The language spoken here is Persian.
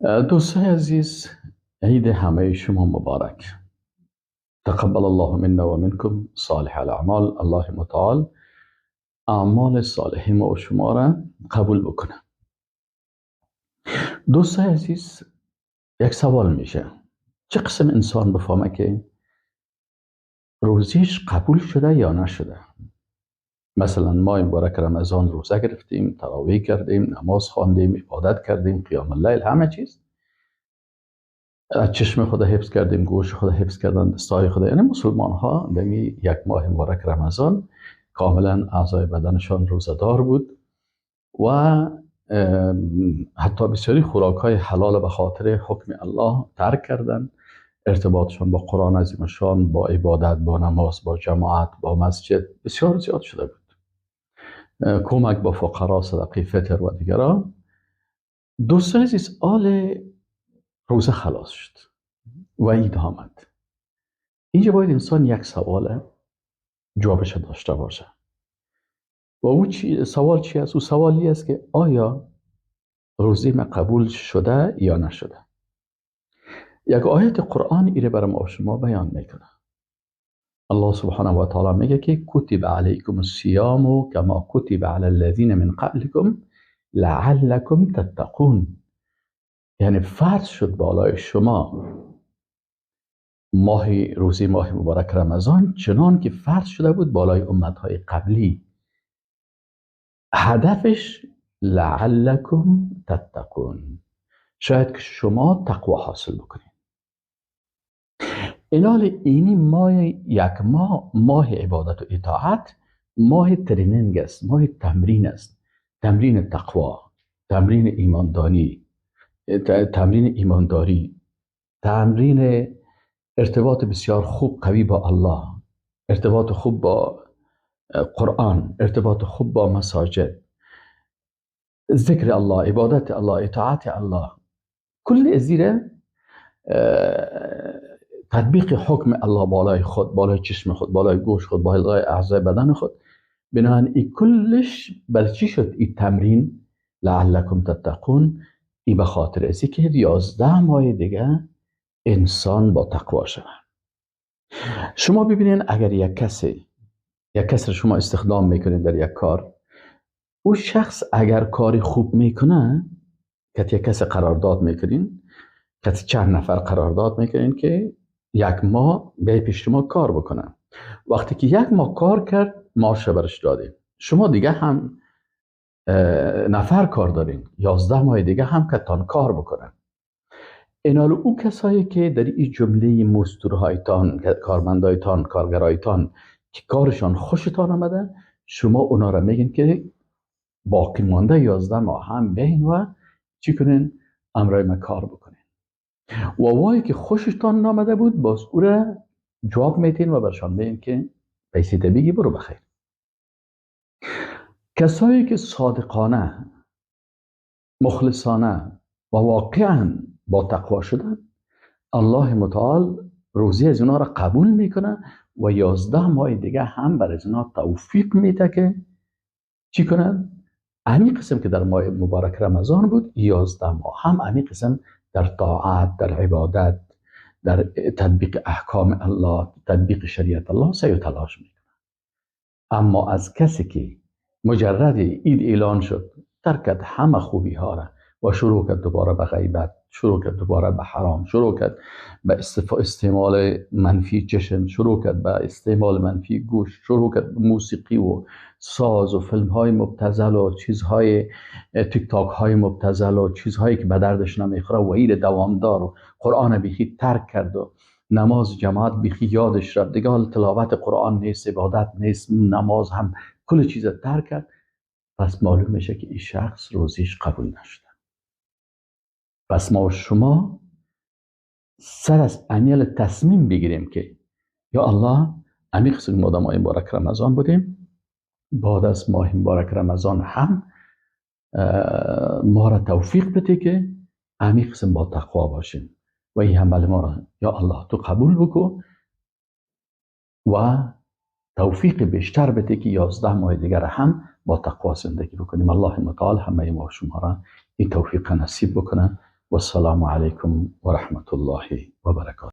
دوستای عزیز، عید همه شما مبارک. تقبل الله منا و منکم صالح الاعمال. الله متعال اعمال صالح ما و شما را قبول بکنه. دوستای عزیز، یک سوال میشه: چه قسم انسان بفهمه که روزیش قبول شده یا نشده؟ مثلا ما مبارک رمضان روزه گرفتیم، تراویح کردیم، نماز خواندیم، عبادت کردیم، قیام اللیل، همه چیز. چشم خدا حفظ کردیم، گوش خدا حفظ کردن، دستای خدا. یعنی مسلمان ها در یک ماه مبارک رمضان کاملا اعضای بدنشان روزدار بود و حتی بسیاری خوراک های حلال به خاطر حکم الله ترک کردن. ارتباطشان با قرآن عظیمشان، با عبادت، با نماز، با جماعت، با مسجد بسیار زیاد شده بود. کمک با فقرا، صدقه فطر و دیگران. دوستان عزیز، آل روزه خلاص شد و عید آمد. اینجا باید انسان یک سوال جوابش داشته باشه و او سوال چی است؟ او سوالی است که آیا روزه من قبول شده یا نشده؟ یک آیت قرآن ایره برای ما شما بیان میکنه. الله سبحانه و تعالی میگه که کتب علیکم الصیام کما کتب علی الذین من قبلکم لعلکم تتقون. یعنی فرض شد بالای شما روزه ماه مبارک رمضان چنان که فرض شده بود بالای امتهای قبلی. هدفش لعلکم تتقون، شاید که شما تقوا حاصل بکنید. اینال اینی یک ماه عبادت و اطاعت ماه تریننگ است، ماه تمرین است. تمرین تقوا، تمرین ایمانداری، تمرین ارتباط بسیار خوب قوی با الله، ارتباط خوب با قرآن، ارتباط خوب با مساجد، ذکر الله، عبادت الله، اطاعت الله. کل ازیره تطبیق حکم الله بالای خود، بالای چشم خود، بالای گوش خود، بالای اعضای بدن خود. بنابراین این کلش برای چی شد این تمرین لعلکم تتقون؟ این به خاطر ازی که 11 ماه دیگه انسان با تقوا شود. شما ببینین اگر یک کس شما استخدام میکنید در یک کار، او شخص اگر کاری خوب میکنه، که یک کس قرارداد میکنین، که چند نفر قرارداد میکنین که یک ماه به پیش شما کار بکنه. وقتی که یک ماه کار کرد، معاش برش دادین. شما دیگه هم نفر کار دارین، 11 ماه دیگه هم که تان کار بکنن. اینال او کسایی که در این جمله مزدورهایتان، کارمندایتان، کارگرایتان که کارشان خوشتان آمده، شما اونا را میگین که باقی مانده 11 ماه هم بین و چی کنین؟ امرای ما کار بکنین. و وایی که خوشتان نامده بود، باز او را جواب میتین و برشان میگین که پیسی بگی برو بخیر. کسایی که صادقانه، مخلصانه و واقعا با تقوا شدن، الله متعال روزی از اونا را قبول میکنه و 11 ماه دیگه هم برای اونا توفیق میده که چی کنن؟ همین قسم که در ماه مبارک رمضان بود، 11 ماه هم همین قسم در طاعت، در عبادت، در تطبیق احکام الله، تطبیق شریعت الله سعی و تلاش میکنه. اما از کسی که مجرد عید اعلان شد، ترکت همه خوبی ها را و شروع کرد دوباره به غیبت، شروع کرد دوباره به حرام، شروع کرد به استعمال منفی چشم، شروع کرد به استعمال منفی گوش، شروع کرد به موسیقی و ساز و فیلم های مبتذل و چیزهای تیک تاک های مبتذل و چیزهایی که به دردش نمیخوره و این دوامدار و قرآن بیخی ترک کرد و نماز جماعت بیخی یادش رفت دیگه، حال تلاوت قرآن نیست، عبادت نیست، نماز هم کل چیز ترک کرد. پس معلوم میشه که این شخص روزیش قبول نشده. پس ما و شما سر از امیال تصمیم بگیریم که یا الله، امی قسم ما در ماه مبارک رمضان بودیم، بعد از ماه مبارک رمضان هم ما را توفیق بده که امی قسم با تقوا باشیم و این عمل ما را یا الله تو قبول بکو و توفیق بیشتر بده که 11 ماه دیگر هم با تقوا زندگی بکنیم. الله متعال همه ما و شما را این توفیق نصیب بکنه. و السلام علیکم و رحمت الله و برکاته.